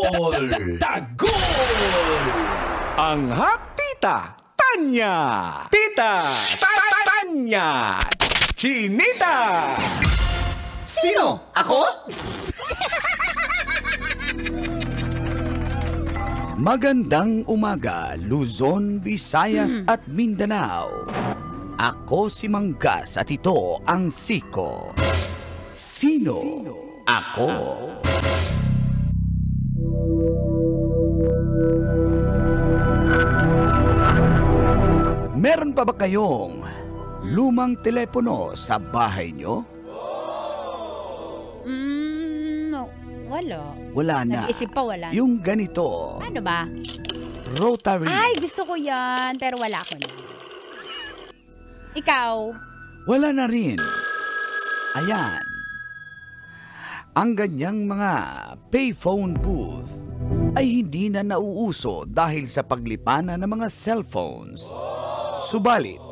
Tagol! Ang haptita, Tanya! Tita! Tanya! Chinita! Sino? Ako? Magandang umaga, Luzon, Visayas at Mindanao. Ako si Manggas at ito ang Siko. Sino? Ako. Meron pa ba kayong lumang telepono sa bahay nyo? No. Wala. Wala na. Nag-isip pa, wala. Yung ganito. Ano ba? Rotary. Ay, gusto ko yan. Pero wala ko na. Ikaw? Wala na rin. Ayan. Ang ganyang mga payphone booth ay hindi na nauuso dahil sa paglipanan ng mga cellphones. Subalit,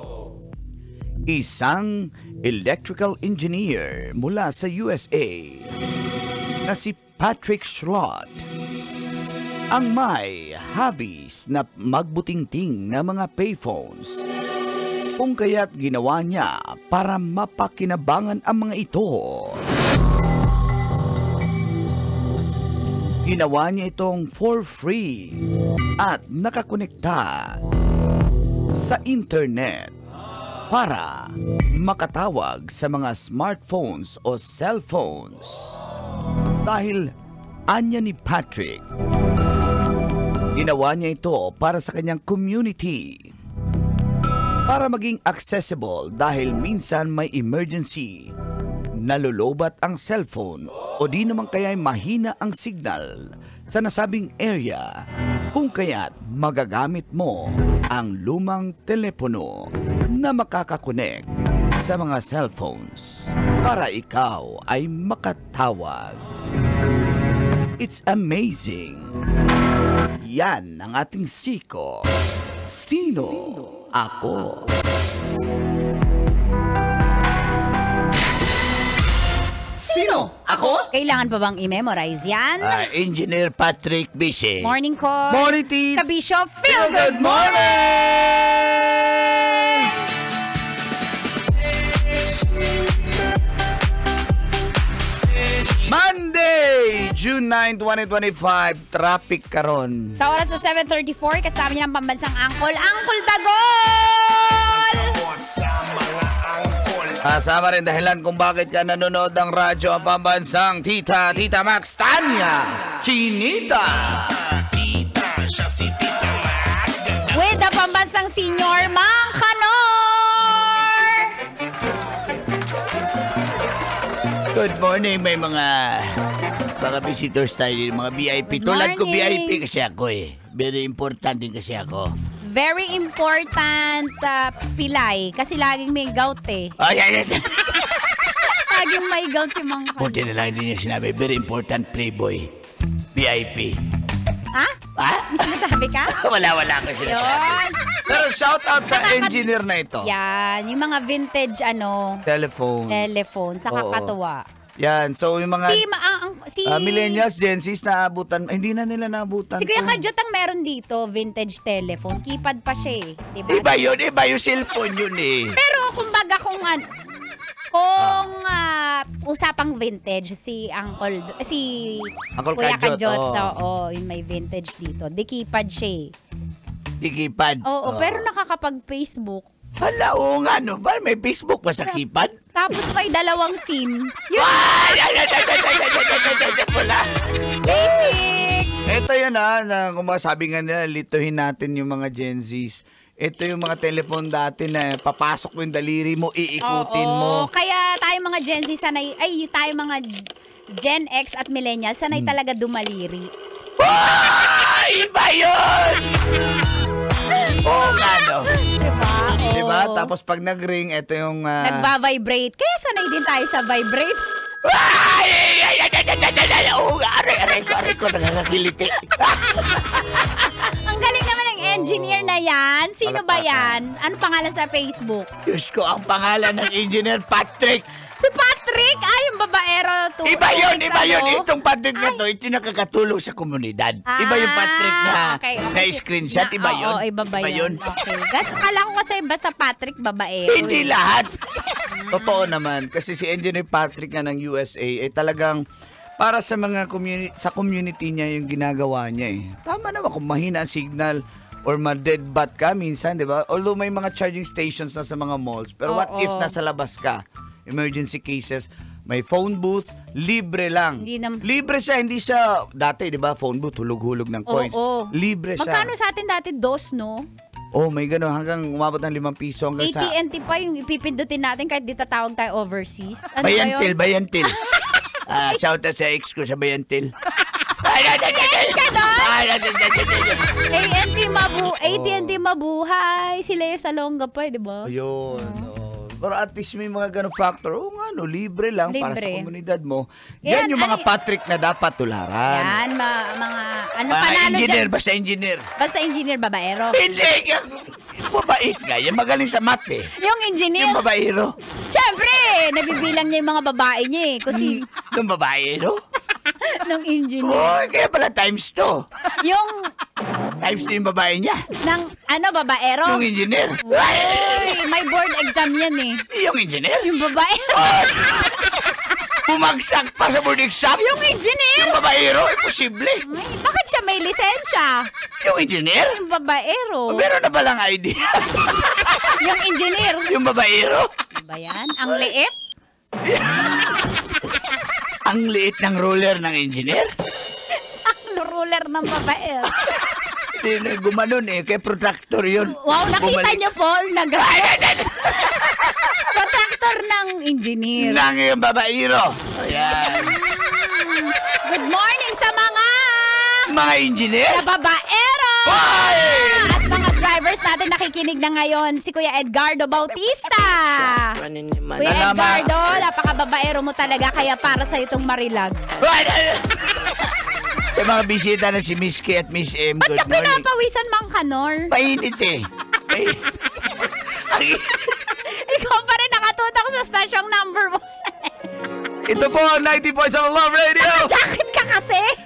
isang electrical engineer mula sa USA na si Patrick Schlott ang may hobbies na magbutingting na mga payphones. Kung kaya't ginawa niya para mapakinabangan ang mga ito. Ginawa niya itong for free at nakakonekta sa internet para makatawag sa mga smartphones o cellphones. Dahil anya ni Patrick, ginawa niya ito para sa kanyang community. Para maging accessible dahil minsan may emergency, nalolobat ang cellphone o di naman kaya'y mahina ang signal sa nasabing area. Kung kaya't magagamit mo ang lumang telepono na makakakonek sa mga cellphones para ikaw ay makatawag. It's amazing. Yan ang ating Siko. Sino? Ako. Sino? Ako? Kailangan pa bang i-memorize yan? Engineer Patrick Bishe. Morning ko. Morning, Teens. Kabisyo, feel good morning! Monday, June 9, 2025. Traffic karon. Sa oras na 7:34, kasama niya ng pambansang angkol, Angkol Tagol! Kasama rin dahilan kung bakit ka nanonood ng radyo ang pambansang Tita Max Tanya Chinita. Siya si Tita Max. With the pambansang senior, Mang Kanor! Good morning, may mga visitors tayo, mga VIP. Good Tulad ko morning. VIP kasi ako eh. Very important din kasi ako. Very important pilay. Kasi laging may gout eh. Ay. Laging may gout si Mang Kanor. Buti na lang din niya sinabi, very important playboy. VIP. Ha? Ha? May sinasabi ka? Wala ko sinasabi. Yun. Pero shout out sa engineer na ito. Yan. Yung mga vintage Telephone. sa kakatuwa. Yan, so yung mga Si millennials, Gen Zs naabutan, hindi na nila naabutan. Si Kuya Kajot ang meron dito, vintage telephone. Keypad pa siya eh. Diba? Iba yung cellphone yun eh. Pero kumbaga kung usapang vintage, si Uncle Kuya Kajot, yung may vintage dito. Di keypad siya eh. Di keypad? Oo, pero nakakapag-Facebook. Hala, oo nga no. Ba, may Facebook pa sa keypad? Tapos may dalawang SIM. Yun. Wala. Basic! Ito yan na kung sabi nga nila, lituhin natin yung mga Gen Zs. Ito yung mga telephone dati na papasok mo yung daliri mo, iikutin mo. Kaya tayo mga Gen Z tayo mga Gen X at Millennial, sanay talaga dumaliri. Iba yun! Oo nga no. Diba? Tapos pag nag-ring, ito yung... Nagba-vibrate. Kaya sanay din tayo sa vibrate. Aray ko, nakakakiliti. Ang galing naman ng engineer na yan. Sino ba yan? Ano pangalan sa Facebook? Diyos ko, ang pangalan ng engineer Patrick. Si Patrick! Ay, yung babaero. Iba yun. Ano? Itong Patrick na to, ito nakakatulong sa komunidad. Iba yung Patrick na, na screenshot. Iba yun. Oo, iba ba yun? Okay. Kala ko kasi basta Patrick, babaero. Hindi lahat. Totoo naman. Kasi si Engineer Patrick nga ng USA, talagang para sa mga community niya yung ginagawa niya eh. Tama naman kung mahina ang signal or ma-dead bat ka minsan, di ba? Although may mga charging stations na sa mga malls. Pero what if nasa labas ka? Emergency cases, may phone booth, libre lang. Libre siya, hindi siya, dati di ba, phone booth, hulog-hulog ng coins. Libre siya. Magkano sa atin dati? $2, no? Oh, may gano'n. Hanggang umabot ng 5 piso. Hanggang sa... AT&T pa yung ipipindutin natin kahit di tatawag tayo overseas. Ano Bayantil. Shout out sa ex ko sa Bayantil. AT&T mabuhay. Sila yung Salonga pa, di ba? Ayun. Pero at least may mga ganong factor. Oo nga, no, libre lang para sa komunidad mo. Yan yung mga Patrick na dapat tularan. Yan, mga panalo engineer, dyan? Basta engineer, babaero. Hindi, mabait nga. Yan magaling sa math eh. Yung engineer. Yung babaero. Siyempre, nabibilang niya yung mga babae niya eh. Kasi... Yung babaero? ng engineer. Oh, kaya pala times 2. Yung... Times 2 yung babae niya. Ng babaero? Yung engineer. Uy, may board exam yan eh. Yung engineer? Yung babaero. Bumagsak pa sa board exam. Yung engineer. Yung babaero, imposible. Ay, bakit siya may lisensya? Yung engineer? Yung babaero. Meron na palang ID. Yung engineer. Yung babaero. Ba yan? Ang liit? Ang liit ng ruler ng engineer? Ang ruler ng babaero. Hindi na gumanon eh, kaya protractor yun. Wow, nakita niyo po, protractor ng engineer. Nang yung babaero. Ayan. Good morning sa mga engineer? na babaero! Hoy! At mga drivers natin nakikinig na ngayon, si Kuya Edgardo Bautista. Kuya Edgardo, napaka-babaero mo talaga, kaya para sa itong Marilag. Sa mga bisita na si Miss K at Miss M, Ba't good ka morning. pinapawisan, Mang Kanor? Painit eh. Ikaw pa rin nakatutok sa stasyong number 1. Ito po, 90 Points of Love Radio. Jacket ka kasi.